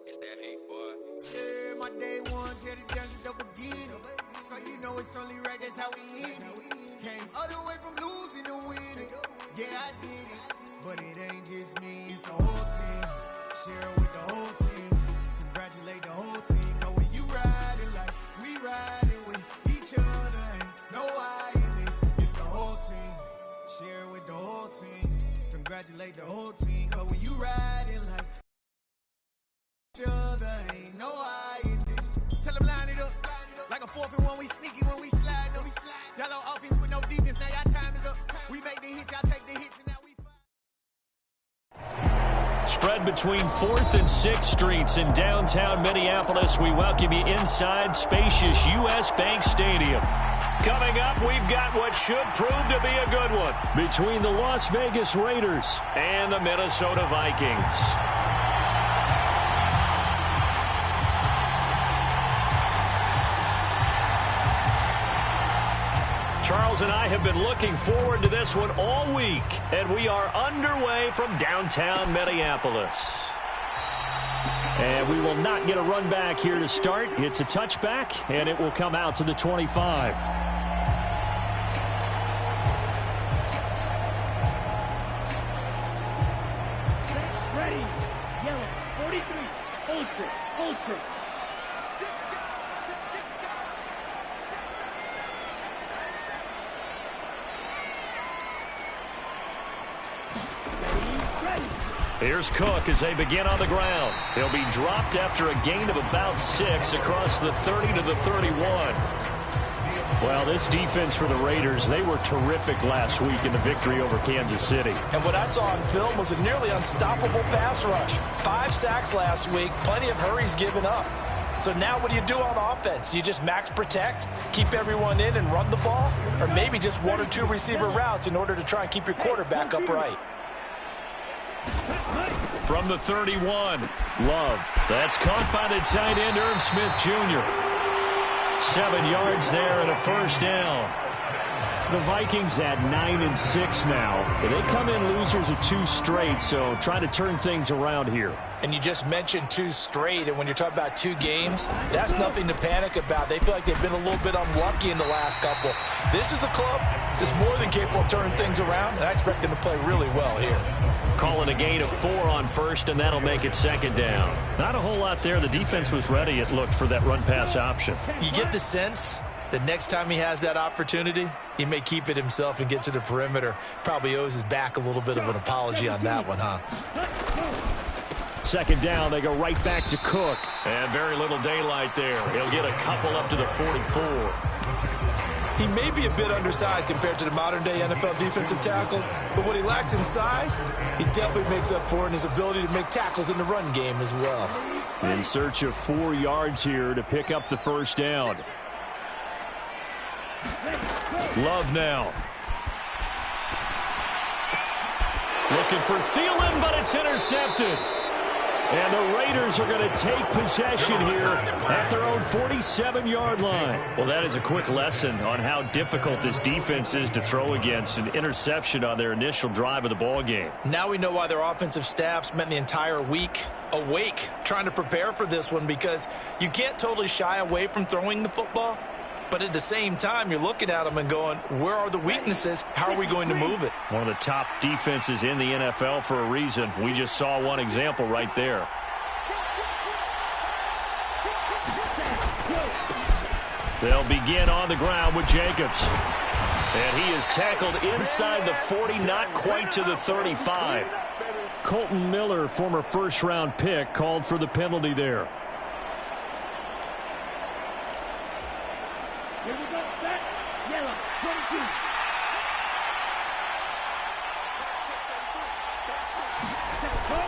It's that hate, boy. Yeah, my day ones here to dance at the beginning. So you know it's only right, that's how we end it. Came all the way from losing to winning. Yeah, I did it. But it ain't just me, it's the whole team. Share it with the whole team. Congratulate the whole team. Cause when you riding like we riding with each other, ain't no I in this. It's the whole team. Share it with the whole team. Congratulate the whole team. Cause when you riding like each other, ain't no I in this. Tell them line it up. Like a 4th and 1, we sneaky when we slide them. Y'all on offense with no defense, now y'all time is up. We make the hits, y'all take the hits, and now we Spread between 4th and 6th Streets in downtown Minneapolis. We welcome you inside spacious U.S. Bank Stadium. Coming up, we've got what should prove to be a good one between the Las Vegas Raiders and the Minnesota Vikings. Charles and I have been looking forward to this one all week, and we are underway from downtown Minneapolis. And we will not get a run back here to start. It's a touchback, and it will come out to the 25. Ready, yellow, 43, ultra. Here's Cook as they begin on the ground. He'll be dropped after a gain of about 6 across the 30 to the 31. Well, this defense for the Raiders, they were terrific last week in the victory over Kansas City. And what I saw on film was a nearly unstoppable pass rush. 5 sacks last week, plenty of hurries given up. So now what do you do on offense? You just max protect, keep everyone in and run the ball? Or maybe just 1 or 2 receiver routes in order to try and keep your quarterback upright? From the 31, Love. That's caught by the tight end, Irv Smith Jr. 7 yards there and a first down. The Vikings at 9-6 now. But they come in losers of 2 straight, so trying to turn things around here. And you just mentioned 2 straight, and when you're talking about 2 games, that's nothing to panic about. They feel like they've been a little bit unlucky in the last couple. This is a club that's more than capable of turning things around, and I expect them to play really well here. Calling a gain of 4 on first, and that'll make it 2nd down. Not a whole lot there. The defense was ready, it looked, for that run-pass option. You get the sense that next time he has that opportunity, he may keep it himself and get to the perimeter. Probably owes his back a little bit of an apology on that one, huh? 2nd down, they go right back to Cook. And very little daylight there. He'll get a couple up to the 44. He may be a bit undersized compared to the modern-day NFL defensive tackle, but what he lacks in size, he definitely makes up for in his ability to make tackles in the run game as well. In search of 4 yards here to pick up the first down. Love now. Looking for Thielen, but it's intercepted. And the Raiders are going to take possession here at their own 47-yard line. Well, that is a quick lesson on how difficult this defense is to throw against. An interception on their initial drive of the ball game. Now we know why their offensive staff spent the entire week awake trying to prepare for this one, because you can't totally shy away from throwing the football. But at the same time, you're looking at them and going, where are the weaknesses? How are we going to move it? One of the top defenses in the NFL for a reason. We just saw one example right there. They'll begin on the ground with Jacobs. And he is tackled inside the 40, not quite to the 35. Colton Miller, former first-round pick, called for the penalty there. Here we go, set, yellow,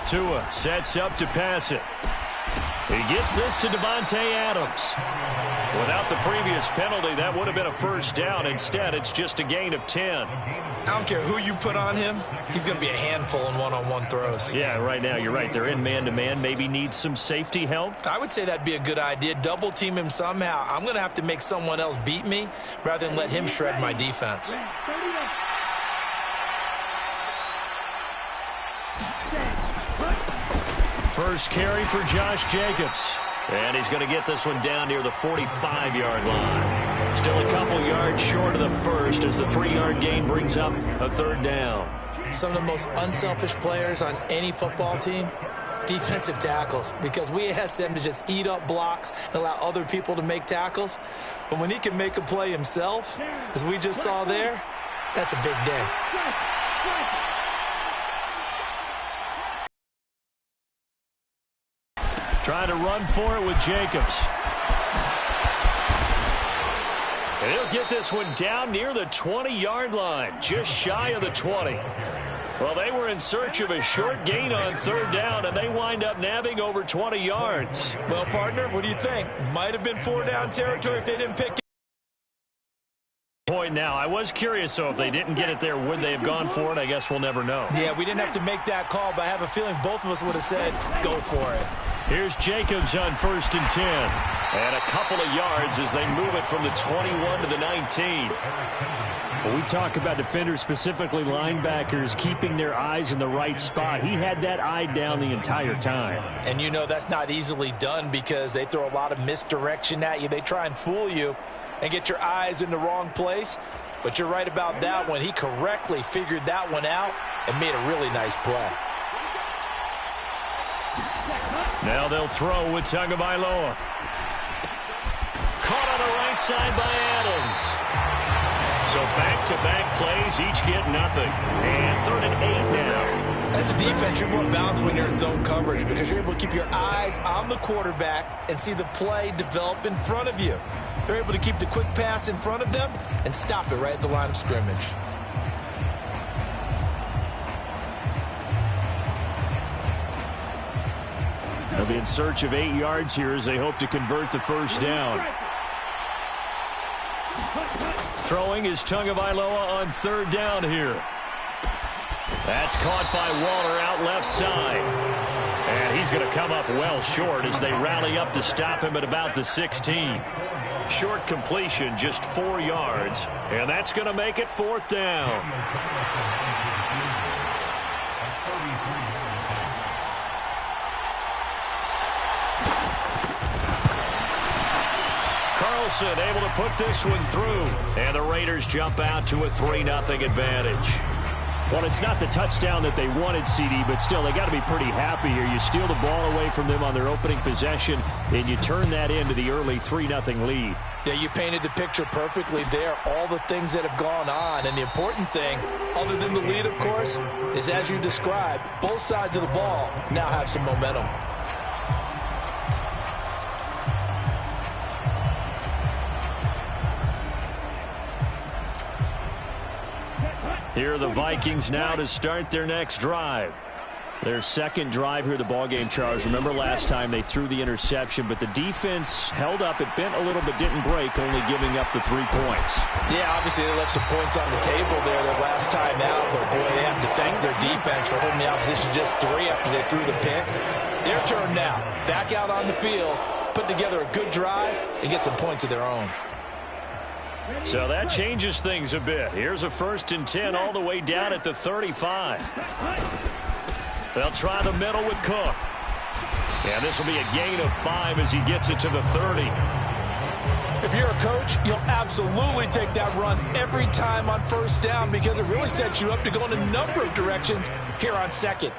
22. Tua sets up to pass it. He gets this to Devontae Adams. Without the previous penalty, that would have been a first down. Instead, it's just a gain of 10. I don't care who you put on him. He's going to be a handful in one-on-one throws. Yeah, right now, you're right. They're in man-to-man. Maybe need some safety help. I would say that'd be a good idea. Double team him somehow. I'm going to have to make someone else beat me rather than let him shred my defense. first carry for Josh Jacobs. And he's going to get this one down near the 45-yard line. Still a couple yards short of the first as the 3-yard gain brings up a third down. Some of the most unselfish players on any football team, defensive tackles, because we ask them to just eat up blocks and allow other people to make tackles. But when he can make a play himself, as we just saw there, that's a big day. Trying to run for it with Jacobs. And he'll get this one down near the 20-yard line, just shy of the 20. Well, they were in search of a short gain on third down, and they wind up nabbing over 20 yards. Well, partner, what do you think? Might have been 4-down territory if they didn't pick it. Point now. I was curious, so if they didn't get it there, would they have gone for it? I guess we'll never know. Yeah, we didn't have to make that call, but I have a feeling both of us would have said, go for it. Here's Jacobs on 1st and 10. And a couple of yards as they move it from the 21 to the 19. When we talk about defenders, specifically linebackers, keeping their eyes in the right spot, he had that eye down the entire time. And you know that's not easily done because they throw a lot of misdirection at you. They try and fool you and get your eyes in the wrong place. But you're right about that one. He correctly figured that one out and made a really nice play. Now they'll throw with Tagovailoa. Caught on the right side by Adams. So back-to-back plays, each get nothing. And 3rd and 8 now. As a defense, you're more balanced when you're in zone coverage because you're able to keep your eyes on the quarterback and see the play develop in front of you. They're able to keep the quick pass in front of them and stop it right at the line of scrimmage. They'll be in search of 8 yards here as they hope to convert the first down. Throwing is Tagovailoa on 3rd down here. That's caught by Waller out left side. And he's going to come up well short as they rally up to stop him at about the 16. Short completion, just 4 yards. And that's going to make it 4th down. Carlson able to put this one through. And the Raiders jump out to a 3-0 advantage. Well, it's not the touchdown that they wanted, CD, but still, they got to be pretty happy here. You steal the ball away from them on their opening possession, and you turn that into the early 3-0 lead. Yeah, you painted the picture perfectly there, all the things that have gone on. And the important thing, other than the lead, of course, is as you described, both sides of the ball now have some momentum. Here are the Vikings now to start their next drive. Their second drive here, the ballgame, Charles. Remember last time they threw the interception, but the defense held up. It bent a little but didn't break, only giving up the 3 points. Yeah, obviously they left some points on the table there the last time out, but boy, they have to thank their defense for holding the opposition just 3 after they threw the pick. Their turn now. Back out on the field, put together a good drive, and get some points of their own. So that changes things a bit. Here's a 1st and 10 all the way down at the 35. They'll try the middle with Cook. And this will be a gain of 5 as he gets it to the 30. If you're a coach, you'll absolutely take that run every time on 1st down because it really sets you up to go in a number of directions here on 2nd.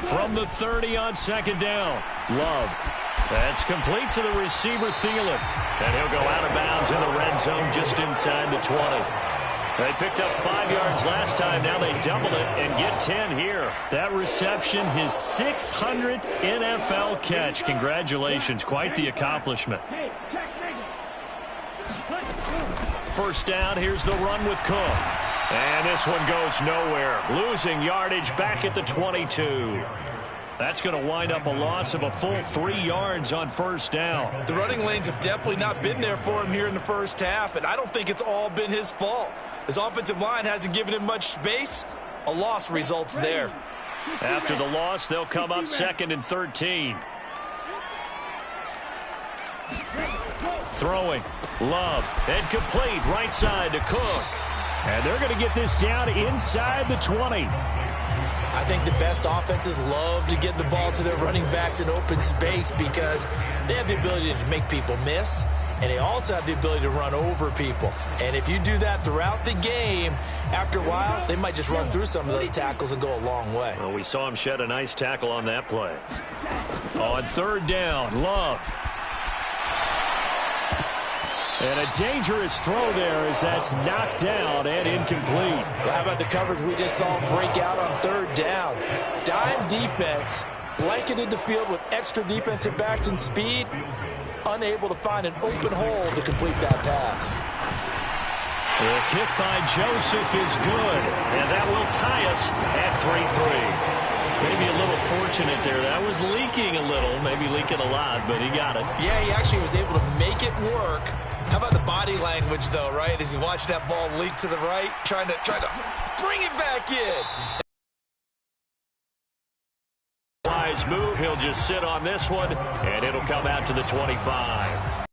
From the 30 on 2nd down, Love. That's complete to the receiver, Thielen. And he'll go out of bounds in the red zone just inside the 20. They picked up 5 yards last time. Now they double it and get 10 here. That reception, his 600th NFL catch. Congratulations. Quite the accomplishment. 1st down. Here's the run with Cook. And this one goes nowhere. Losing yardage back at the 22. That's going to wind up a loss of a full 3 yards on 1st down. The running lanes have definitely not been there for him here in the first half, and I don't think it's all been his fault. His offensive line hasn't given him much space. A loss results there. After the loss, they'll come up 2nd and 13. Throwing. Love. And complete right side to Cook. And they're going to get this down inside the 20. I think the best offenses love to get the ball to their running backs in open space because they have the ability to make people miss, and they also have the ability to run over people. And if you do that throughout the game, after a while, they might just run through some of those tackles and go a long way. Well, we saw him shed a nice tackle on that play. On third down, Love. And a dangerous throw there as that's knocked down and incomplete. Well, how about the coverage we just saw break out on third down? Dime defense, blanketed the field with extra defensive backs and speed, unable to find an open hole to complete that pass. The kick by Joseph is good, and that will tie us at 3-3. Maybe a little fortunate there. That was leaking a little, maybe leaking a lot, but he got it. Yeah, he actually was able to make it work. How about the body language, though, right? As he watched that ball leak to the right, trying to bring it back in. Wise move. He'll just sit on this one, and it'll come out to the 25.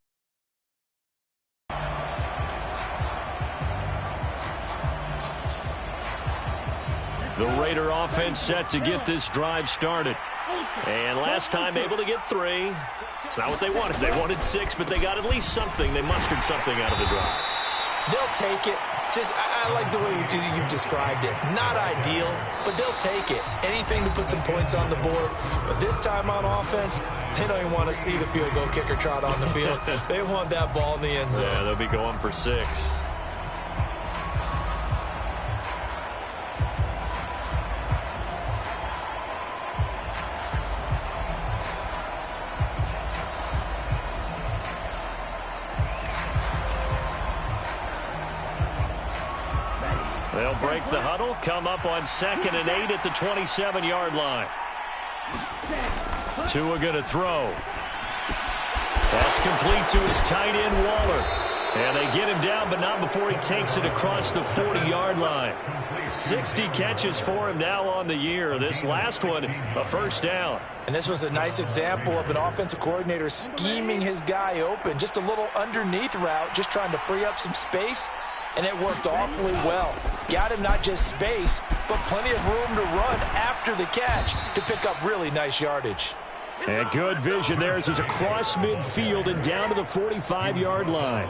The Raider offense set to get this drive started. And last time able to get 3. It's not what they wanted. They wanted 6, but they got at least something. They mustered something out of the drive. They'll take it. I like the way you've described it. Not ideal, but they'll take it. Anything to put some points on the board. But this time on offense, they don't even want to see the field goal kicker trot on the field. They want that ball in the end zone. Yeah, they'll be going for 6. They'll break the huddle, come up on 2nd and 8 at the 27-yard line. Tua going to throw. That's complete to his tight end, Waller. And they get him down, but not before he takes it across the 40-yard line. 60 catches for him now on the year. This last one, a first down. And this was a nice example of an offensive coordinator scheming his guy open. Just a little underneath route, just trying to free up some space. And it worked awfully well. Got him not just space, but plenty of room to run after the catch to pick up really nice yardage. And good vision there as he's across midfield and down to the 45-yard line.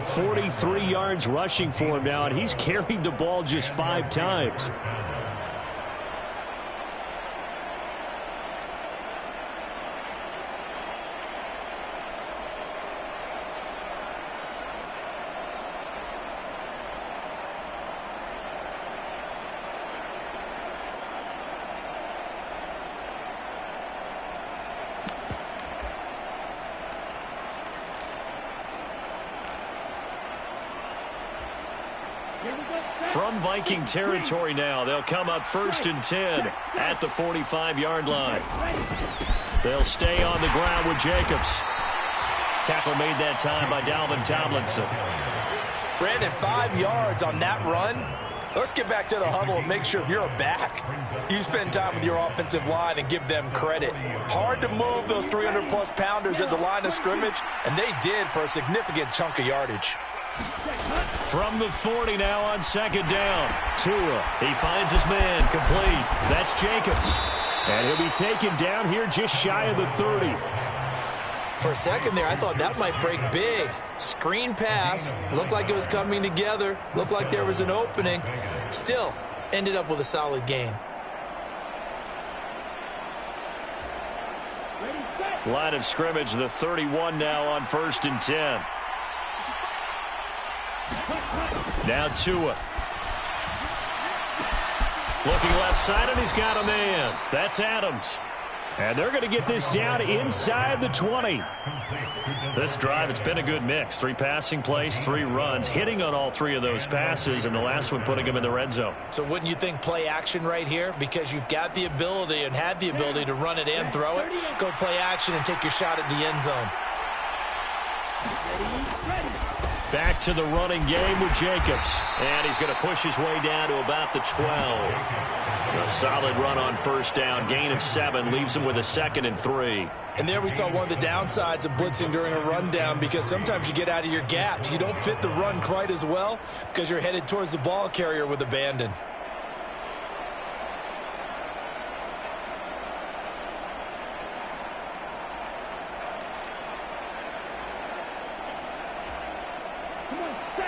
43 yards rushing for him now, and he's carried the ball just 5 times. From Viking territory now, they'll come up 1st and 10 at the 45-yard line. They'll stay on the ground with Jacobs. Tackle made that time by Dalvin Tomlinson. Brandon, 5 yards on that run. Let's get back to the huddle and make sure if you're a back, you spend time with your offensive line and give them credit. Hard to move those 300-plus pounders at the line of scrimmage, and they did for a significant chunk of yardage. From the 40 now on 2nd down. Tua, he finds his man, complete. That's Jacobs. And he'll be taken down here just shy of the 30. For a second there, I thought that might break big. Screen pass, looked like it was coming together, looked like there was an opening. Still, ended up with a solid gain. Line of scrimmage, the 31 now on 1st and 10. Now Tua. Looking left side, and he's got a man. That's Adams. And they're going to get this down inside the 20. This drive, it's been a good mix. 3 passing plays, 3 runs, hitting on all 3 of those passes, and the last one putting them in the red zone. So wouldn't you think play action right here? Because you've got the ability and had the ability to run it and throw it. Go play action and take your shot at the end zone. Back to the running game with Jacobs. And he's going to push his way down to about the 12. A solid run on 1st down. Gain of 7 leaves him with a 2nd and 3. And there we saw one of the downsides of blitzing during a rundown, because sometimes you get out of your gaps. You don't fit the run quite as well because you're headed towards the ball carrier with abandon.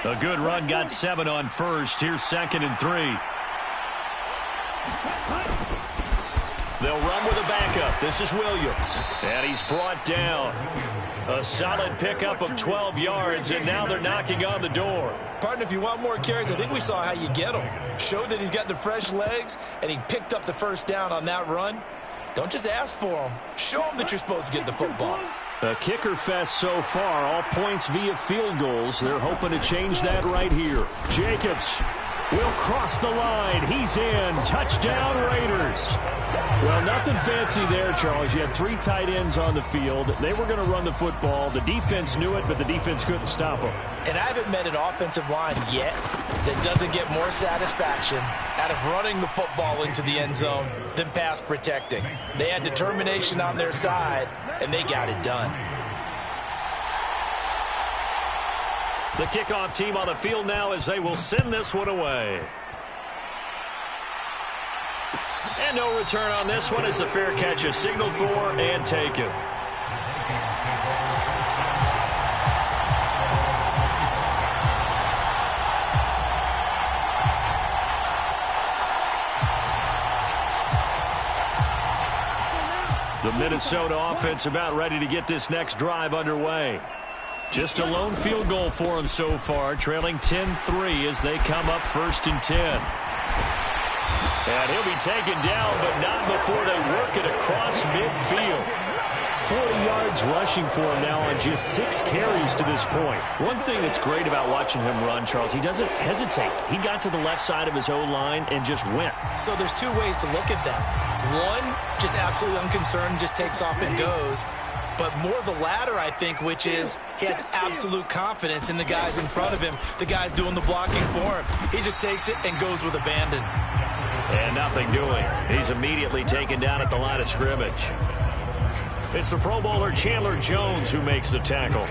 A good run got 7 on first. Here's 2nd and 3. They'll run with a backup. This is Williams. And he's brought down. A solid pickup of 12 yards, and now they're knocking on the door. Partner, if you want more carries, I think we saw how you get him. Showed that he's got the fresh legs, and he picked up the first down on that run. Don't just ask for him. Show him that you're supposed to get the football. A kicker fest so far, all points via field goals. They're hoping to change that right here. Jacobs will cross the line. He's in. Touchdown, Raiders. Well, nothing fancy there, Charles. You had 3 tight ends on the field. They were going to run the football. The defense knew it, but the defense couldn't stop them. And I haven't met an offensive line yet that doesn't get more satisfaction out of running the football into the end zone than pass protecting. They had determination on their side, and they got it done. The kickoff team on the field now as they will send this one away. And no return on this one as the fair catch is signaled for and taken. The Minnesota offense about ready to get this next drive underway. Just a lone field goal for them so far, trailing 10-3 as they come up 1st and 10. And he'll be taken down, but not before they work it across midfield. 40 yards rushing for him now on just 6 carries to this point. One thing that's great about watching him run, Charles, he doesn't hesitate. He got to the left side of his O-line and just went. So there's 2 ways to look at that. One, just absolutely unconcerned, just takes off and goes. But more the latter, I think, which is he has absolute confidence in the guys in front of him, the guys doing the blocking for him. He just takes it and goes with abandon. And nothing doing. He's immediately taken down at the line of scrimmage. It's the Pro Bowler Chandler Jones who makes the tackle.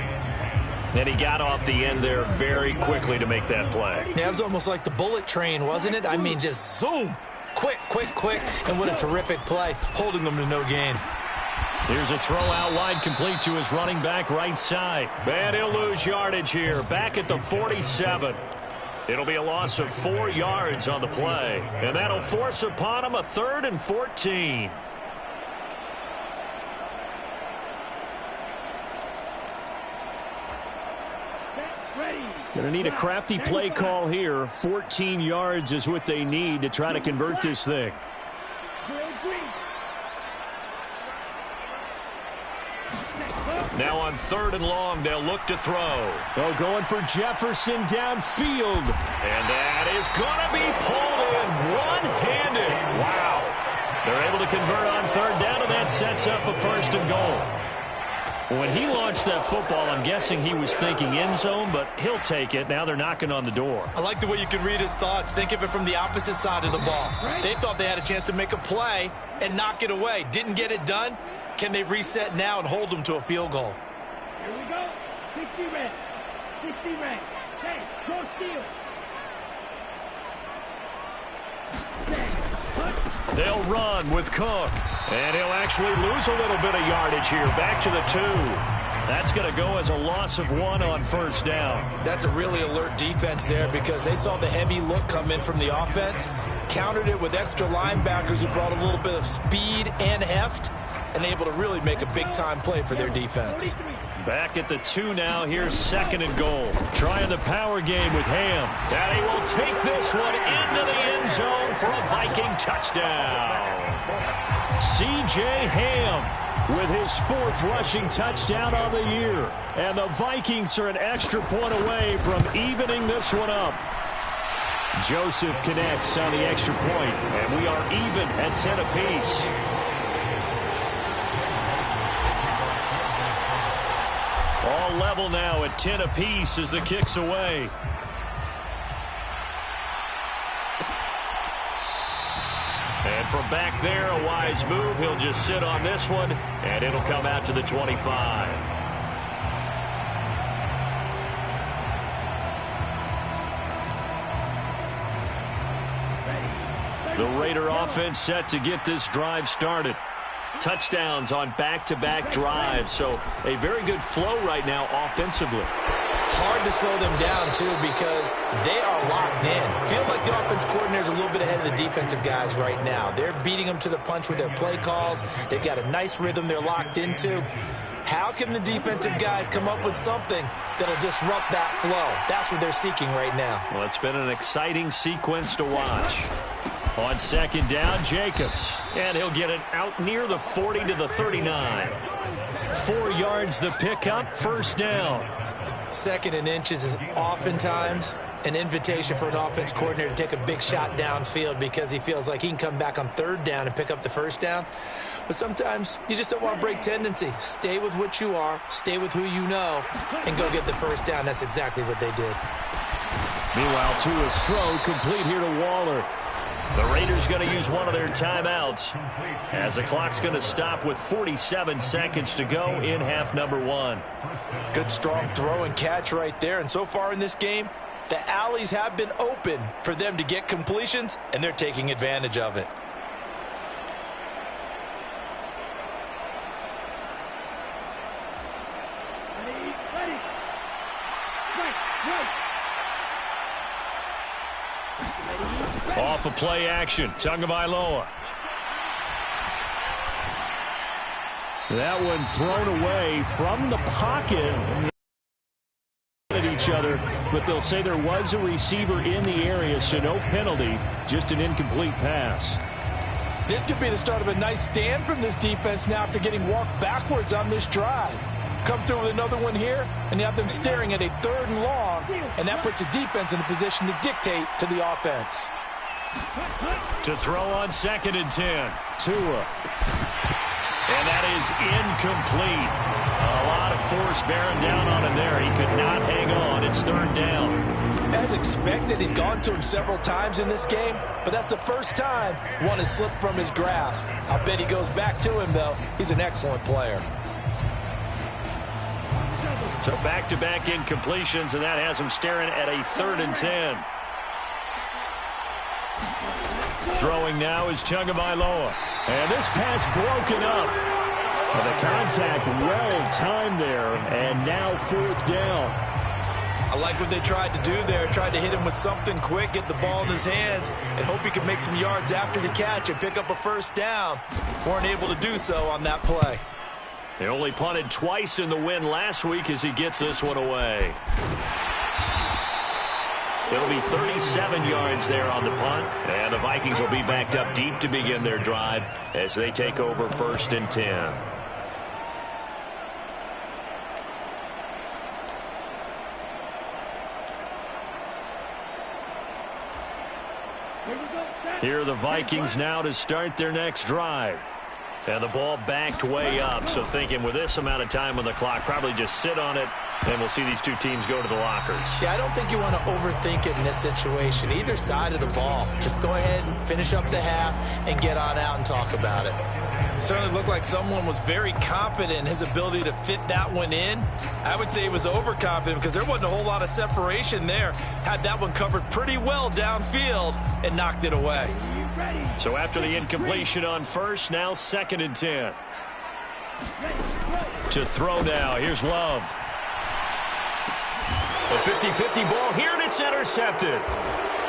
And he got off the end there very quickly to make that play. Yeah, it was almost like the bullet train, wasn't it? I mean, just zoom. Quick, quick, quick. And what a terrific play, holding them to no gain. Here's a throw out wide complete to his running back right side. And he'll lose yardage here. Back at the 47. It'll be a loss of 4 yards on the play. And that'll force upon him a 3rd and 14. Going to need a crafty play call here. 14 yards is what they need to try to convert this thing. Now on 3rd and long, they'll look to throw. Oh, going for Jefferson downfield. And that is going to be pulled in one-handed. Wow. They're able to convert on 3rd down, and that sets up a 1st and goal. When he launched that football, I'm guessing he was thinking end zone, but he'll take it. Now they're knocking on the door. I like the way you can read his thoughts. Think of it from the opposite side of the ball. They thought they had a chance to make a play and knock it away. Didn't get it done. Can they reset now and hold them to a field goal? Here we go. 60 red. 60 red. Hey, go steal. They'll run with Cook. And he'll actually lose a little bit of yardage here. Back to the 2. That's going to go as a loss of 1 on 1st down. That's a really alert defense there because they saw the heavy look come in from the offense, countered it with extra linebackers who brought a little bit of speed and heft, and able to really make a big-time play for their defense. Back at the 2 now. Here's 2nd and goal. Trying the power game with Ham. And he will take this one into the end zone for a Viking touchdown. C.J. Ham with his 4th rushing touchdown on the year. And the Vikings are an extra point away from evening this one up. Joseph connects on the extra point, and we are even at 10 apiece. All level now at 10 apiece as the kick's away. And from back there, a wise move. He'll just sit on this one, and it'll come out to the 25. The Raider offense set to get this drive started. touchdowns on back-to-back drives. So a very good flow right now offensively. Hard to slow them down, too, because they are locked in. Feel like the offense coordinator is a little bit ahead of the defensive guys right now. They're beating them to the punch with their play calls. They've got a nice rhythm they're locked into. How can the defensive guys come up with something that'll disrupt that flow? That's what they're seeking right now. Well, it's been an exciting sequence to watch. On second down, Jacobs. And he'll get it out near the 40 to the 39. 4 yards the pickup, first down. Second and inches is oftentimes an invitation for an offense coordinator to take a big shot downfield because he feels like he can come back on third down and pick up the first down. But sometimes you just don't want to break tendency. Stay with what you are, stay with who you know, and go get the first down. That's exactly what they did. Meanwhile, Tua's throw complete here to Waller. The Raiders going to use one of their timeouts as the clock's going to stop with 47 seconds to go in half number 1. Good strong throw and catch right there. And so far in this game, the alleys have been open for them to get completions, and they're taking advantage of it. Ready. Right. Off of play action, Tagovailoa. That one thrown away from the pocket at each other, but they'll say there was a receiver in the area, so no penalty, just an incomplete pass. This could be the start of a nice stand from this defense now after getting walked backwards on this drive. Come through with another one here, and you have them staring at a 3rd and long, and that puts the defense in a position to dictate to the offense. To throw on 2nd and 10, Tua. And that is incomplete. A lot of force bearing down on him there. He could not hang on. It's 3rd down. As expected, he's gone to him several times in this game, but that's the first time one has slipped from his grasp. I'll bet he goes back to him, though. He's an excellent player. So back-to-back incompletions, and that has him staring at a 3rd and 10. Throwing now is Tagovailoa. And this pass broken up. Well, the contact well-timed there, and now 4th down. I like what they tried to do there. Tried to hit him with something quick, get the ball in his hands, and hope he could make some yards after the catch and pick up a first down. Weren't able to do so on that play. They only punted twice in the win last week as he gets this one away. It'll be 37 yards there on the punt, and the Vikings will be backed up deep to begin their drive as they take over 1st and 10. Here are the Vikings now to start their next drive. And the ball backed way up, so thinking with this amount of time on the clock, probably just sit on it, and we'll see these two teams go to the lockers. Yeah, I don't think you want to overthink it in this situation. Either side of the ball. Just go ahead and finish up the half and get on out and talk about it. Certainly looked like someone was very confident in his ability to fit that one in. I would say he was overconfident because there wasn't a whole lot of separation there. Had that one covered pretty well downfield and knocked it away. So after the incompletion on 1st, now 2nd and 10. To throw now, here's Love. A 50-50 ball here, and it's intercepted.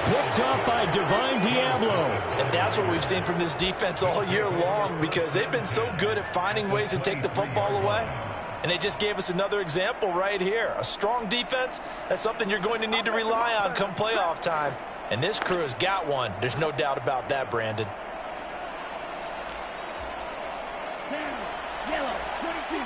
Picked up by Divine Diablo. And that's what we've seen from this defense all year long because they've been so good at finding ways to take the football away. And they just gave us another example right here. A strong defense, that's something you're going to need to rely on come playoff time. And this crew has got one. There's no doubt about that, Brandon. Yellow, 22.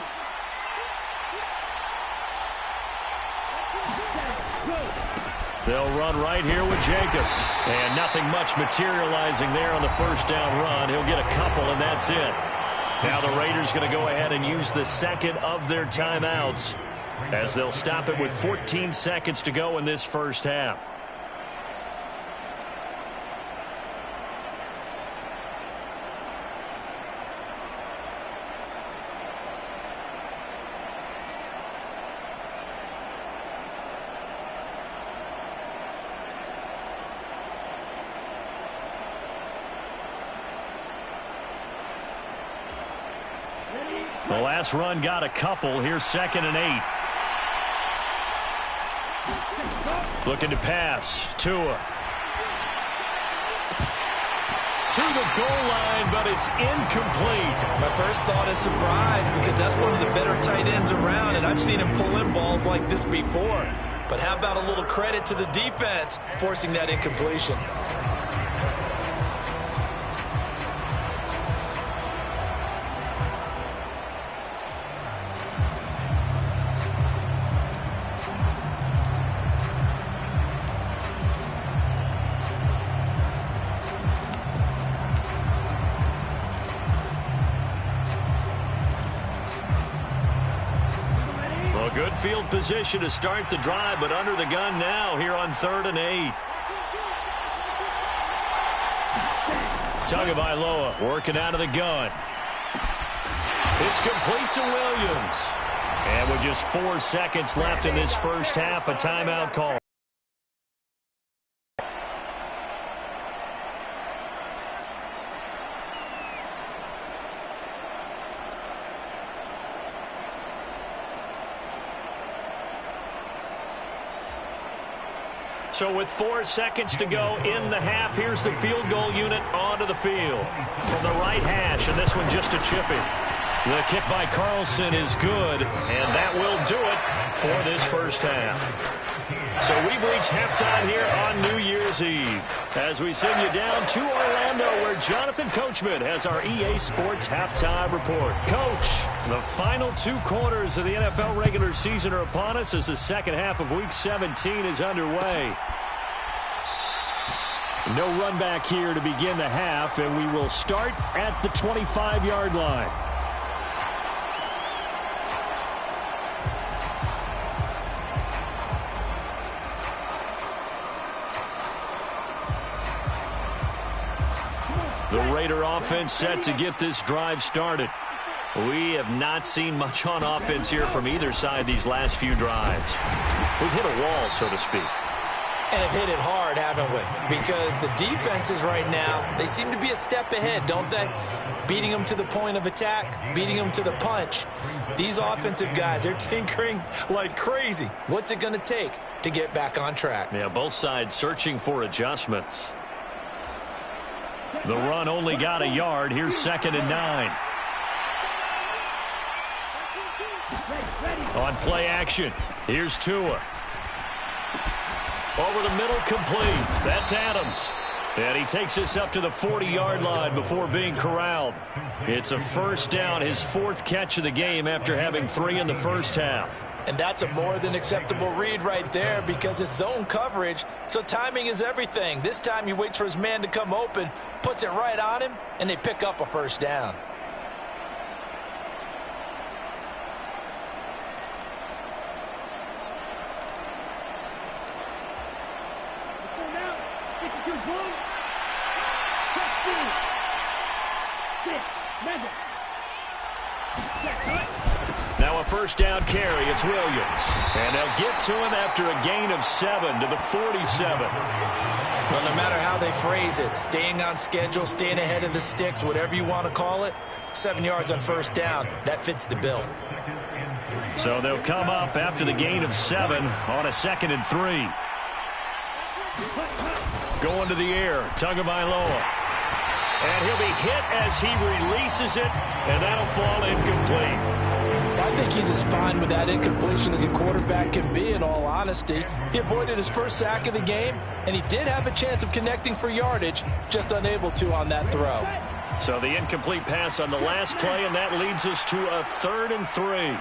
They'll run right here with Jacobs. And nothing much materializing there on the first down run. He'll get a couple, and that's it. Now the Raiders going to go ahead and use the second of their timeouts as they'll stop it with 14 seconds to go in this first half. The last run got a couple. Here's 2nd and 8. Looking to pass. Tua. To the goal line, but it's incomplete. My first thought is surprise because that's one of the better tight ends around, and I've seen him pull in balls like this before. But how about a little credit to the defense forcing that incompletion? Good field position to start the drive, but under the gun now here on 3rd and 8. Tagovailoa working out of the gun. It's complete to Williams. And with just 4 seconds left in this first half, a timeout call. So with 4 seconds to go in the half, here's the field goal unit onto the field. From the right hash, and this one just a chipping. The kick by Carlson is good, and that will do it for this first half. So we've reached halftime here on New Year's Eve as we send you down to Orlando where Jonathan Coachman has our EA Sports halftime report. Coach, the final 2 quarters of the NFL regular season are upon us as the second half of Week 17 is underway. No run back here to begin the half, and we will start at the 25-yard line. The Raider offense set to get this drive started. We have not seen much on offense here from either side these last few drives. We've hit a wall, so to speak. And have hit it hard, haven't we? Because the defenses right now, they seem to be a step ahead, don't they? Beating them to the point of attack, beating them to the punch. These offensive guys, they're tinkering like crazy. What's it going to take to get back on track? Yeah, both sides searching for adjustments. The run only got a yard. Here's 2nd and 9. On play action, here's Tua. Over the middle, complete. That's Adams. And he takes us up to the 40-yard line before being corralled. It's a first down, his 4th catch of the game after having 3 in the first half. And that's a more than acceptable read right there because it's zone coverage, so timing is everything. This time he waits for his man to come open, puts it right on him, and they pick up a first down. Now a first down carry. It's Williams. And they'll get to him after a gain of 7 to the 47. Well, no matter how they phrase it, staying on schedule, staying ahead of the sticks, whatever you want to call it, 7 yards on first down, that fits the bill. So they'll come up after the gain of 7 on a 2nd and 3. Going to the air, Tagovailoa. And he'll be hit as he releases it, and that'll fall incomplete. I think he's as fine with that incompletion as a quarterback can be, in all honesty. He avoided his first sack of the game, and he did have a chance of connecting for yardage, just unable to on that throw. So the incomplete pass on the last play, and that leads us to a 3rd and 3.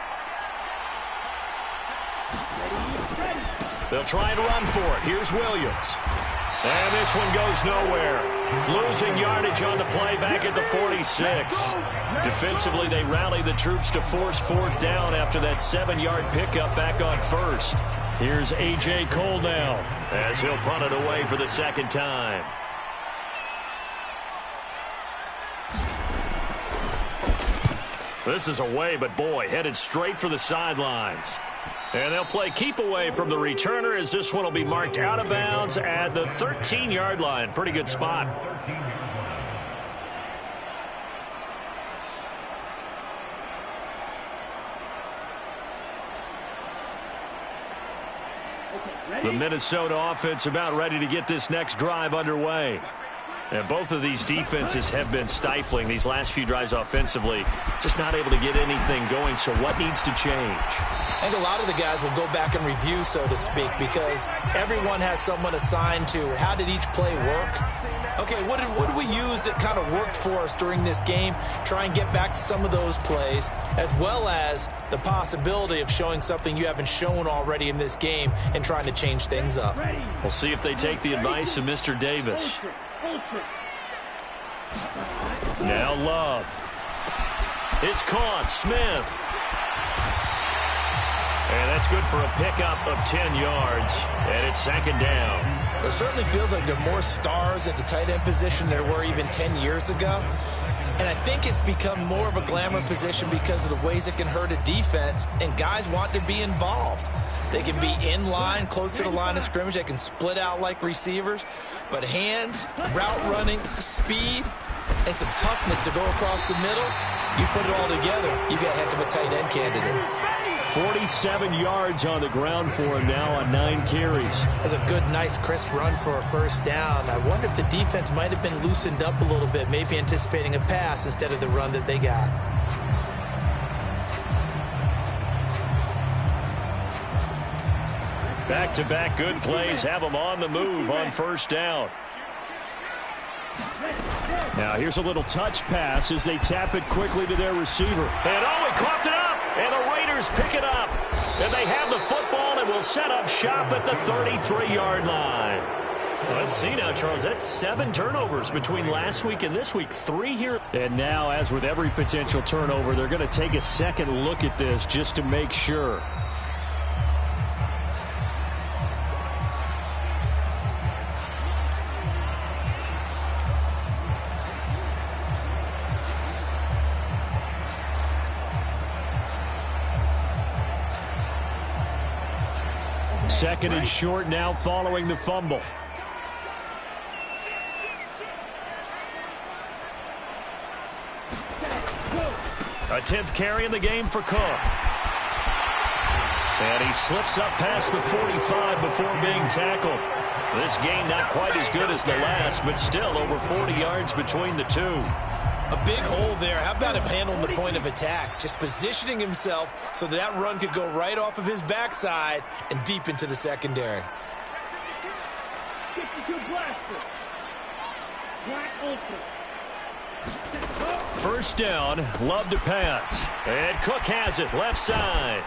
They'll try and run for it. Here's Williams. And this one goes nowhere. Losing yardage on the play back at the 46. Defensively, they rally the troops to force 4th down after that 7-yard pickup back on 1st. Here's A.J. Cole now as he'll punt it away for the 2nd time. This is away, but boy, headed straight for the sidelines. And they'll play keep away from the returner as this one will be marked out of bounds at the 13-yard line. Pretty good spot. The Minnesota offense about ready to get this next drive underway. And both of these defenses have been stifling these last few drives offensively. Just not able to get anything going, so what needs to change? I think a lot of the guys will go back and review, so to speak, because everyone has someone assigned to how did each play work. Okay, what did we use that kind of worked for us during this game? Try and get back to some of those plays, as well as the possibility of showing something you haven't shown already in this game and trying to change things up. We'll see if they take the advice of Mr. Davis. Now Love. It's caught. Smith. And that's good for a pickup of 10 yards. And it's second down. It certainly feels like there are more stars at the tight end position than there were even 10 years ago. And I think it's become more of a glamour position because of the ways it can hurt a defense, and guys want to be involved. They can be in line, close to the line of scrimmage. They can split out like receivers. But hands, route running, speed, and some toughness to go across the middle, you put it all together, you got a heck of a tight end candidate. 47 yards on the ground for him now on 9 carries. That's a good, nice, crisp run for a first down. I wonder if the defense might have been loosened up a little bit, maybe anticipating a pass instead of the run that they got. Back-to-back good plays have them on the move on first down. Now here's a little touch pass as they tap it quickly to their receiver. And oh, he coughed it up! And the Raiders pick it up. And they have the football and will set up shop at the 33-yard line. Let's see now, Charles. That's 7 turnovers between last week and this week. 3 here. And now, as with every potential turnover, they're going to take a second look at this just to make sure. Second and short now following the fumble. A 10th carry in the game for Cook. And he slips up past the 45 before being tackled. This game not quite as good as the last, but still over 40 yards between the two. A big hole there. How about him handling the point of attack? Just positioning himself so that run could go right off of his backside and deep into the secondary. First down, Love to pass. And Cook has it, left side.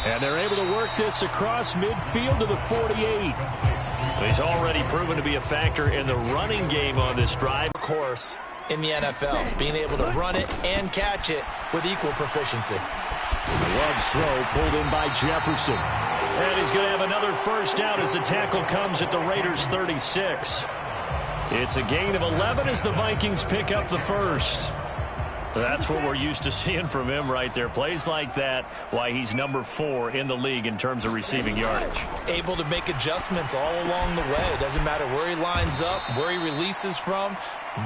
And they're able to work this across midfield to the 48. He's already proven to be a factor in the running game on this drive. Of course, in the NFL, being able to run it and catch it with equal proficiency. Love's throw pulled in by Jefferson. And he's going to have another first down as the tackle comes at the Raiders' 36. It's a gain of 11 as the Vikings pick up the first. That's what we're used to seeing from him right there. Plays like that, why he's number 4 in the league in terms of receiving yardage. Able to make adjustments all along the way. Doesn't matter where he lines up, where he releases from.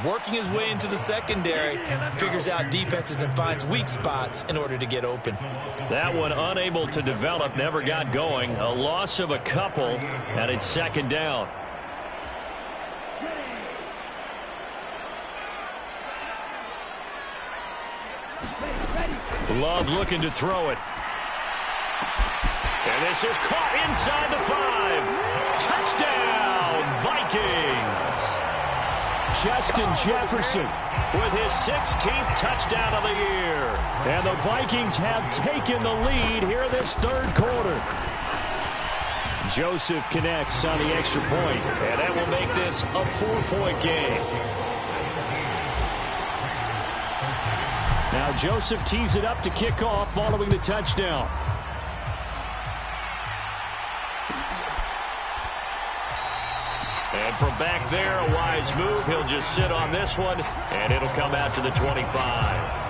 Working his way into the secondary, figures out defenses and finds weak spots in order to get open. That one unable to develop, never got going. A loss of a couple, and it's second down. Love looking to throw it. And this is caught inside the 5. Touchdown, Vikings. Justin Jefferson with his 16th touchdown of the year. And the Vikings have taken the lead here in this third quarter. Joseph connects on the extra point, and that will make this a 4-point game. Now Joseph tees it up to kick off following the touchdown. And from back there, a wise move. He'll just sit on this one, and it'll come out to the 25.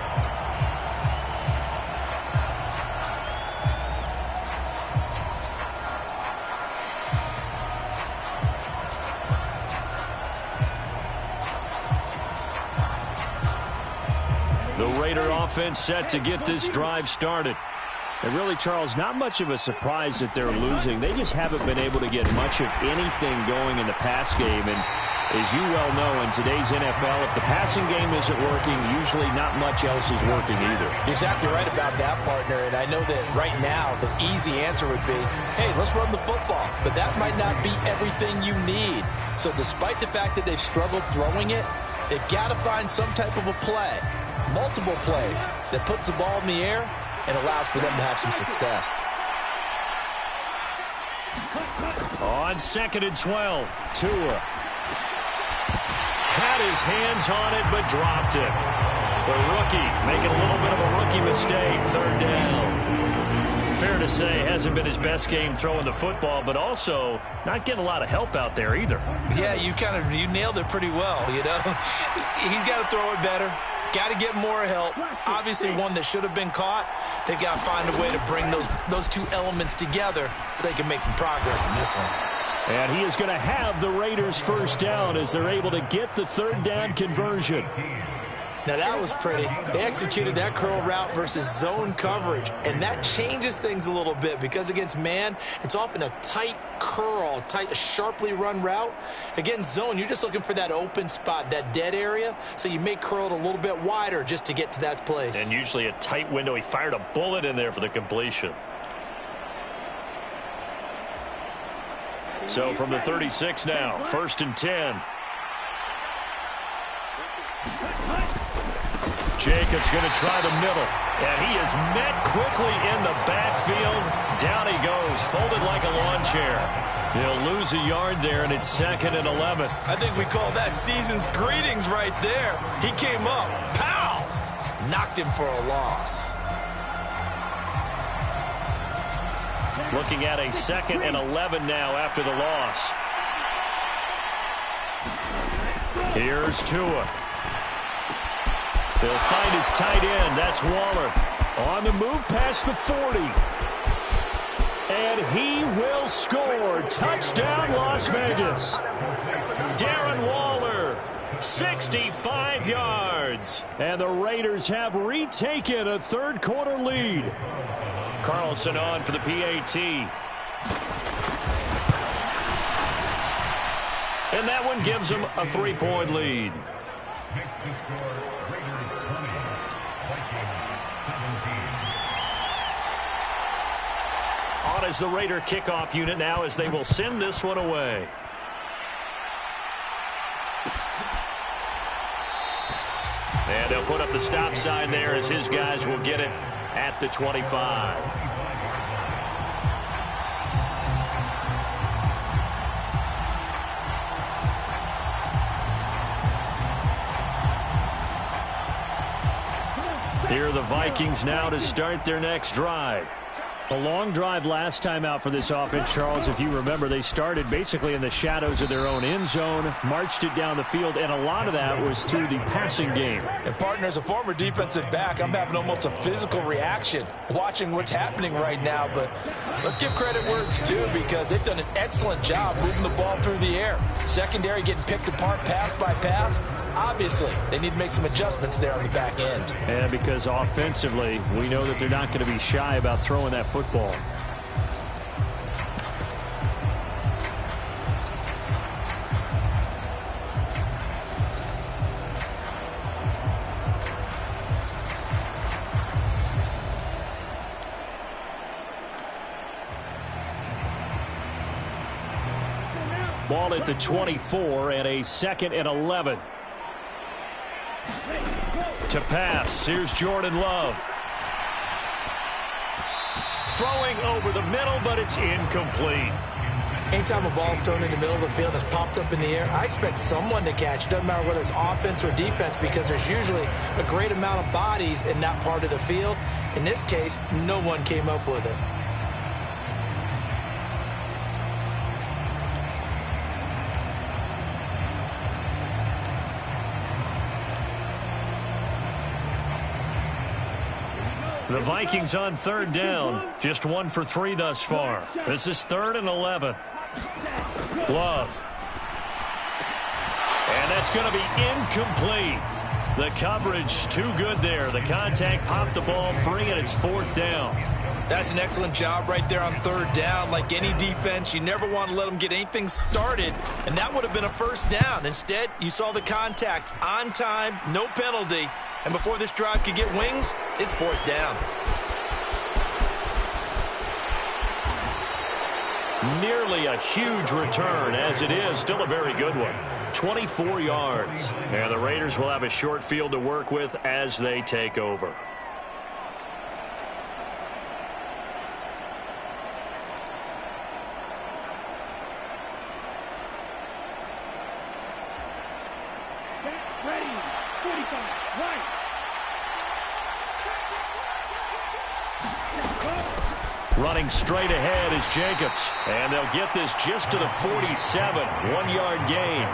The Raider offense set to get this drive started. And really, Charles, not much of a surprise that they're losing. They just haven't been able to get much of anything going in the pass game. And as you well know, in today's NFL, if the passing game isn't working, usually not much else is working either. You're exactly right about that, partner. And I know that right now the easy answer would be, hey, let's run the football. But that might not be everything you need. So despite the fact that they've struggled throwing it, they've got to find some type of a play, multiple plays, that puts the ball in the air and allows for them to have some success. On 2nd and 12, Tua had his hands on it but dropped it. The rookie making a little bit of a rookie mistake, 3rd down. Fair to say, hasn't been his best game throwing the football, but also not getting a lot of help out there either. Yeah, you nailed it pretty well, you know. He's got to throw it better. Got to get more help. Obviously, one that should have been caught. They've got to find a way to bring those two elements together so they can make some progress in this one. And he is going to have the Raiders' 1st down as they're able to get the 3rd down conversion. Now, that was pretty. They executed that curl route versus zone coverage, and that changes things a little bit because against man, it's often a tight curl, sharply run route. Against zone, you're just looking for that open spot, that dead area, so you may curl it a little bit wider just to get to that place. And usually a tight window. He fired a bullet in there for the completion. So from the 36 now, 1st and 10. Jacobs going to try the middle, and he is met quickly in the backfield. Down he goes, folded like a lawn chair. He'll lose a yard there, and it's 2nd and 11. I think we call that season's greetings right there. He came up, pow! Knocked him for a loss. Looking at a 2nd and 11 now after the loss. Here's Tua. He'll find his tight end. That's Waller. On the move past the 40. And he will score. Touchdown, Las Vegas. Darren Waller, 65 yards. And the Raiders have retaken a 3rd quarter lead. Carlson on for the PAT. And that one gives them a 3-point lead. On as the Raider kickoff unit now as they will send this one away. And they'll put up the stop sign there as his guys will get it at the 25. Here are the Vikings now to start their next drive. A long drive last time out for this offense, Charles. If you remember, they started basically in the shadows of their own end zone, marched it down the field, and a lot of that was through the passing game. And, partner, as a former defensive back, I'm having almost a physical reaction watching what's happening right now. But let's give credit where it's due because they've done an excellent job moving the ball through the air. Secondary getting picked apart pass by pass. Obviously, they need to make some adjustments there on the back end. And because offensively, we know that they're not going to be shy about throwing that football. Ball at the 24 and a 2nd and 11. To pass, here's Jordan Love. Throwing over the middle, but it's incomplete. Anytime a ball's thrown in the middle of the field and it's popped up in the air, I expect someone to catch. It doesn't matter whether it's offense or defense because there's usually a great amount of bodies in that part of the field. In this case, no one came up with it. The Vikings on 3rd down. Just 1 for 3 thus far. This is 3rd and 11. Love. And that's going to be incomplete. The coverage too good there. The contact popped the ball free, and it's 4th down. That's an excellent job right there on third down. Like any defense, you never want to let them get anything started, and that would have been a first down. Instead, you saw the contact on time, no penalty, and before this drive could get wings, it's fourth down. Nearly a huge return, as it is still a very good one. 24 yards. And the Raiders will have a short field to work with as they take over. Ready. 45. Right. Running straight ahead is Jacobs. And they'll get this just to the 47. 1-yard gain.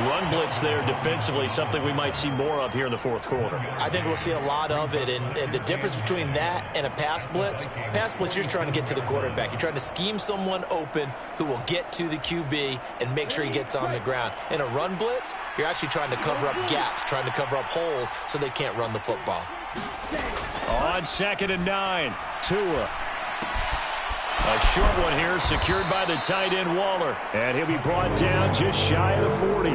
Run blitz there defensively, something we might see more of here in the fourth quarter. I think we'll see a lot of it, and the difference between that and a pass blitz, you're just trying to get to the quarterback. You're trying to scheme someone open who will get to the QB and make sure he gets on the ground. In a run blitz, you're actually trying to cover up gaps, trying to cover up holes so they can't run the football. On 2nd and 9, Tua. A short one here, secured by the tight end Waller. And he'll be brought down just shy of the 40.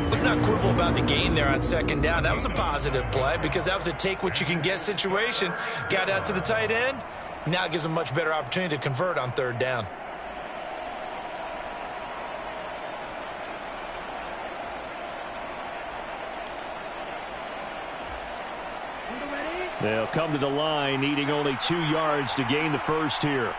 Let's not quibble about the gain there on 2nd down. That was a positive play because that was a take-what-you-can-get situation. Got out to the tight end. Now it gives him a much better opportunity to convert on 3rd down. They'll come to the line, needing only 2 yards to gain the first here.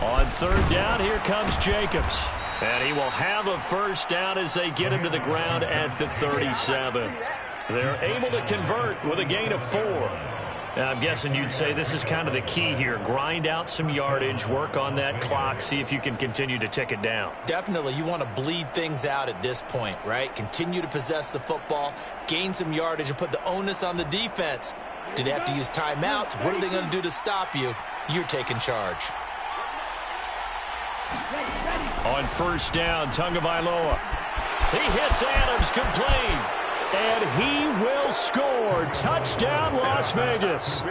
On 3rd down, here comes Jacobs. And he will have a first down as they get him to the ground at the 37. They're able to convert with a gain of 4. Now, I'm guessing you'd say this is kind of the key here. Grind out some yardage, work on that clock, see if you can continue to tick it down. Definitely. You want to bleed things out at this point, right? Continue to possess the football, gain some yardage, and put the onus on the defense. Do they have to use timeouts? What are they going to do to stop you? You're taking charge. On 1st down, Tagovailoa. He hits Adams, complete. And he will score. Touchdown, Las Vegas.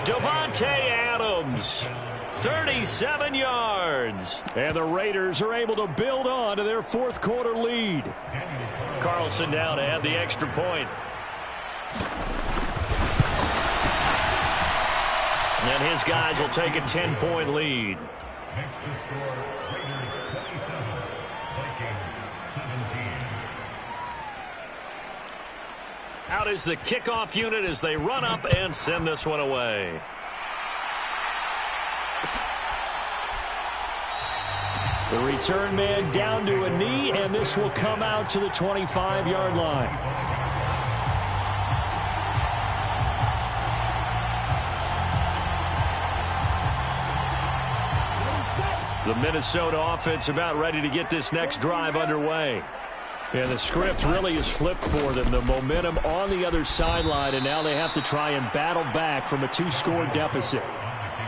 Davante Adams, 37 yards. And the Raiders are able to build on to their fourth quarter lead. Carlson now to add the extra point. And his guys will take a 10-point lead. Out is the kickoff unit as they run up and send this one away. The return man down to a knee, and this will come out to the 25-yard line. The Minnesota offense about ready to get this next drive underway. And the script really is flipped for them. The momentum on the other sideline, and now they have to try and battle back from a 2-score deficit.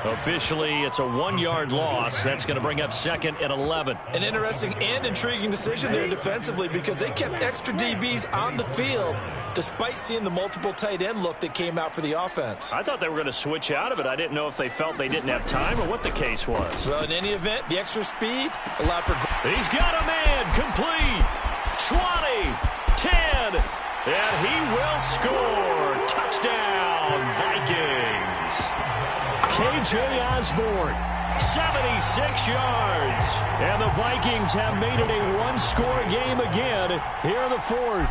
Officially, it's a 1-yard loss. That's going to bring up 2nd and 11. An interesting and intriguing decision there defensively because they kept extra DBs on the field despite seeing the multiple tight end look that came out for the offense. I thought they were going to switch out of it. I didn't know if they felt they didn't have time or what the case was. Well, in any event, the extra speed allowed for... He's got a man complete. 20, 10, and he will score. Touchdown, Vikings. KJ Osborne, 76 yards. And the Vikings have made it a 1-score game again here in the 4th.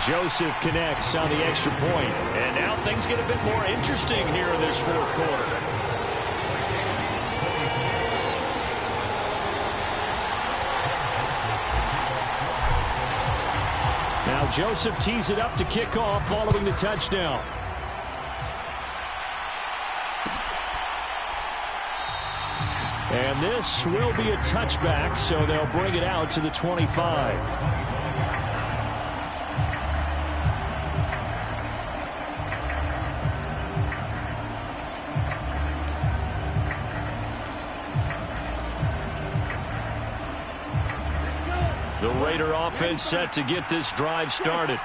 Joseph connects on the extra point. And now things get a bit more interesting here in this 4th quarter. Now Joseph tees it up to kick off following the touchdown. And this will be a touchback, so they'll bring it out to the 25. The Raider offense set to get this drive started.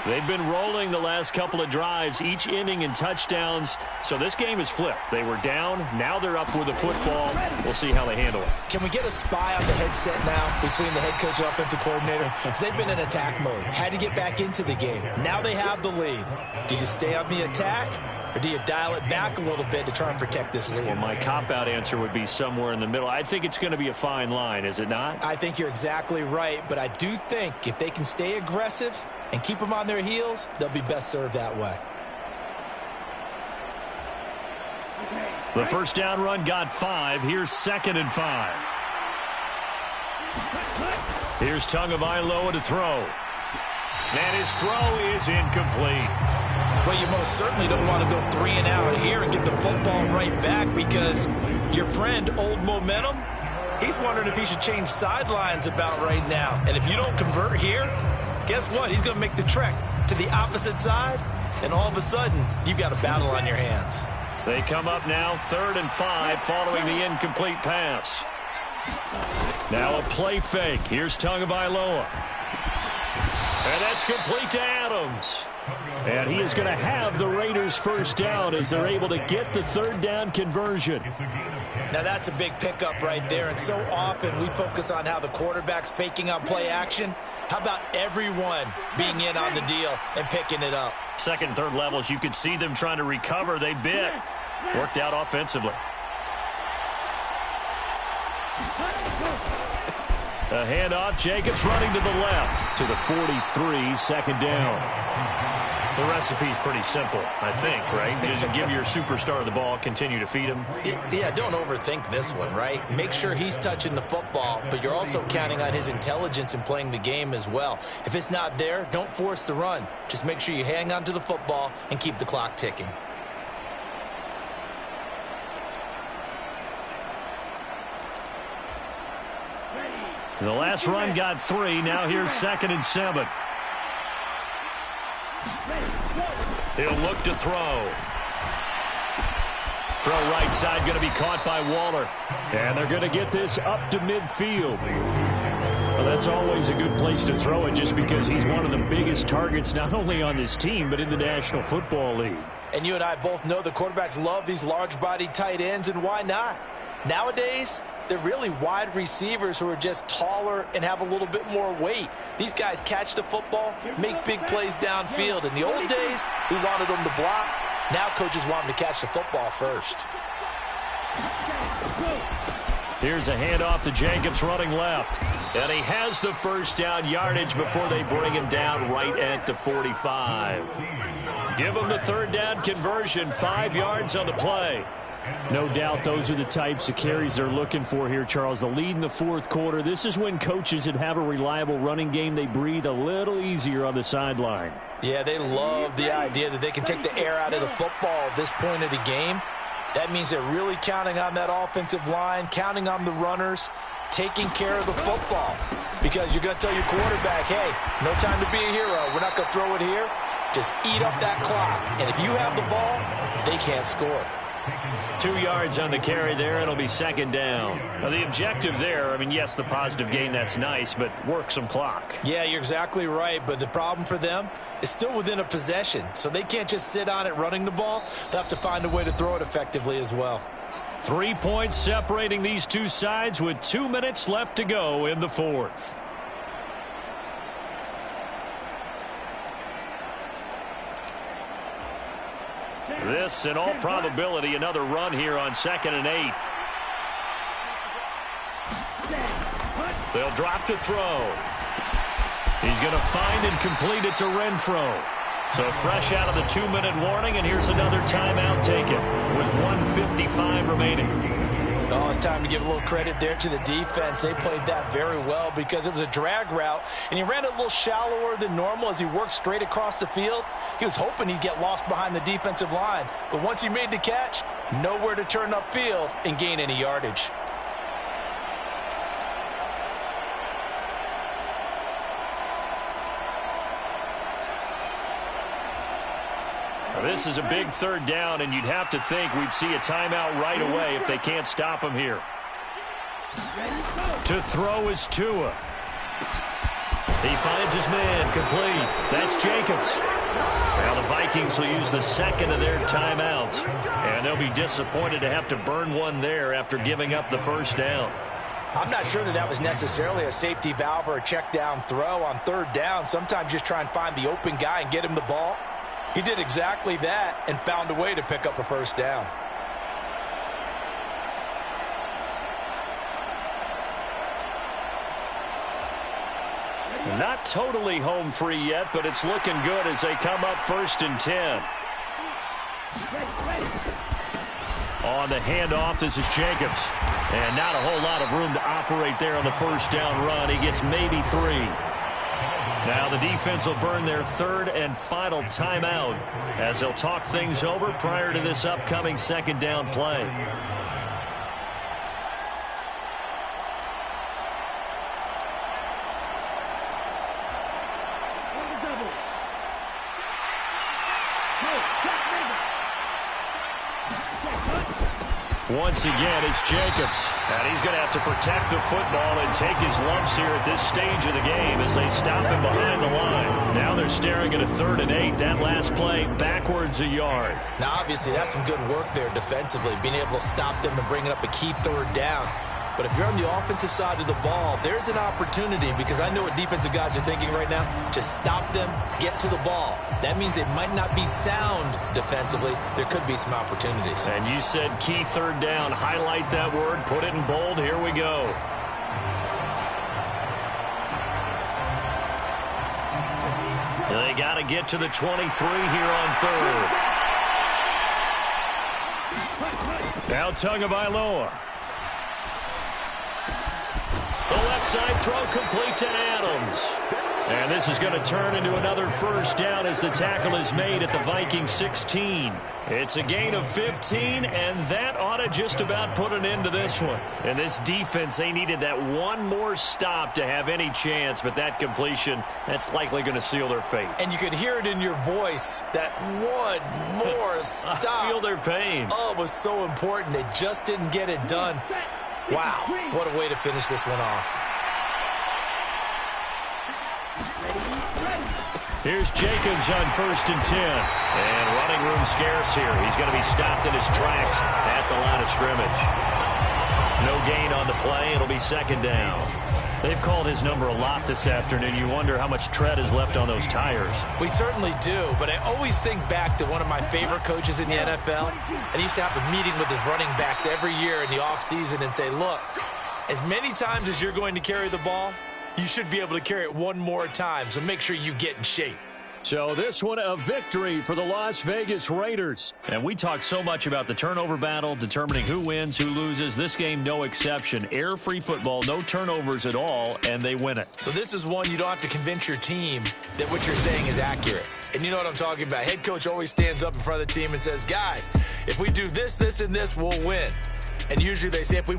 They've been rolling the last couple of drives, each inning in touchdowns. So this game is flipped. They were down. Now they're up with the football. We'll see how they handle it. Can we get a spy on the headset now between the head coach and offensive coordinator? Because they've been in attack mode. Had to get back into the game. Now they have the lead. Do you stay on the attack, or do you dial it back a little bit to try and protect this lead? Well, my cop-out answer would be somewhere in the middle. I think it's going to be a fine line, is it not? I think you're exactly right, but I do think if they can stay aggressive and keep them on their heels, they'll be best served that way. The first down run got 5. Here's 2nd and 5. Here's Tagovailoa to throw. And his throw is incomplete. Well, you most certainly don't want to go 3 and out here and get the football right back, because your friend, Old Momentum, he's wondering if he should change sidelines about right now. And if you don't convert here, guess what? He's going to make the trek to the opposite side, and all of a sudden, you've got a battle on your hands. They come up now 3rd and 5 following the incomplete pass. Now a play fake. Here's Tagovailoa. And that's complete to Adams. And he is going to have the Raiders first down as they're able to get the 3rd down conversion. Now that's a big pickup right there, and so often we focus on how the quarterback's faking on play action. How about everyone being in on the deal and picking it up? 2nd, 3rd levels, you could see them trying to recover. They bit. Worked out offensively. A handoff. Jacobs running to the left to the 43, 2nd down. The recipe's pretty simple, I think, right? Just give your superstar the ball, continue to feed him. Yeah, don't overthink this one, right? Make sure he's touching the football, but you're also counting on his intelligence in playing the game as well. If it's not there, don't force the run. Just make sure you hang on to the football and keep the clock ticking. The last run got 3. Now here's 2nd and 7. He'll look to throw. Throw right side, going to be caught by Waller. And they're going to get this up to midfield. Well, that's always a good place to throw it, just because he's one of the biggest targets not only on this team but in the National Football League. And you and I both know the quarterbacks love these large-bodied tight ends, and why not? Nowadays, they're really wide receivers who are just taller and have a little bit more weight. These guys catch the football, make big plays downfield. In the old days, we wanted them to block. Now coaches want them to catch the football first. Here's a handoff to Jacobs running left. And he has the first down yardage before they bring him down right at the 45. Give him the 3rd down conversion, 5 yards on the play. No doubt those are the types of carries they're looking for here, Charles. The lead in the 4th quarter. This is when coaches that have a reliable running game, they breathe a little easier on the sideline. Yeah, they love the idea that they can take the air out of the football at this point of the game. That means they're really counting on that offensive line, counting on the runners, taking care of the football. Because you're going to tell your quarterback, hey, no time to be a hero. We're not going to throw it here. Just eat up that clock. And if you have the ball, they can't score. 2 yards on the carry there. It'll be 2nd down. Now, the objective there, I mean, yes, the positive gain, that's nice, but work some clock. Yeah, you're exactly right, but the problem for them is still within a possession, so they can't just sit on it running the ball. They'll have to find a way to throw it effectively as well. 3 points separating these two sides with 2 minutes left to go in the 4th. This, in all probability, another run here on 2nd and 8. They'll drop to throw. He's going to find and complete it to Renfro. So fresh out of the 2-minute warning, and here's another timeout taken with 1:55 remaining. Oh, it's time to give a little credit there to the defense. They played that very well because it was a drag route, and he ran it a little shallower than normal as he worked straight across the field. He was hoping he'd get lost behind the defensive line, but once he made the catch, nowhere to turn upfield and gain any yardage. This is a big 3rd down, and you'd have to think we'd see a timeout right away if they can't stop him here. To throw is Tua. He finds his man, complete. That's Jacobs. Now the Vikings will use the second of their timeouts, and they'll be disappointed to have to burn one there after giving up the first down. I'm not sure that was necessarily a safety valve or a check down throw on third down. Sometimes just try and find the open guy and get him the ball. He did exactly that and found a way to pick up a first down. Not totally home free yet, but it's looking good as they come up 1st and 10. On the handoff, this is Jacobs. And not a whole lot of room to operate there on the first down run. He gets maybe 3. Now the defense will burn their third and final timeout as they'll talk things over prior to this upcoming second down play. Once again, it's Jacobs. And he's going to have to protect the football and take his lumps here at this stage of the game as they stop him behind the line. Now they're staring at a 3rd and 8. That last play backwards a yard. Now, obviously, that's some good work there defensively, being able to stop them and bringing up a key 3rd down. But if you're on the offensive side of the ball, there's an opportunity, because I know what defensive guys are thinking right now. Just stop them, get to the ball. That means they might not be sound defensively. There could be some opportunities. And you said key 3rd down. Highlight that word. Put it in bold. Here we go. They got to get to the 23 here on 3rd. Now Tagovailoa. The left side throw complete to Adams. And this is going to turn into another first down as the tackle is made at the Vikings 16. It's a gain of 15, and that ought to just about put an end to this one. And this defense, they needed that one more stop to have any chance, but that completion, that's likely going to seal their fate. And you could hear it in your voice, that one more stop. I feel their pain. Oh, it was so important. They just didn't get it done. Wow, what a way to finish this one off. Here's Jacobs on 1st and 10. And running room scarce here. He's going to be stopped in his tracks at the line of scrimmage. No gain on the play. It'll be 2nd down. They've called his number a lot this afternoon. You wonder how much tread is left on those tires. We certainly do, but I always think back to one of my favorite coaches in the NFL. And he used to have a meeting with his running backs every year in the offseason and say, look, as many times as you're going to carry the ball, you should be able to carry it one more time, so make sure you get in shape. So this one a victory for the Las Vegas Raiders. And we talk so much about the turnover battle, determining who wins, who loses. This game, no exception. Air-free football, no turnovers at all, and they win it. So this is one you don't have to convince your team that what you're saying is accurate. And you know what I'm talking about. Head coach always stands up in front of the team and says, guys, if we do this, this, and this, we'll win. And usually they say if we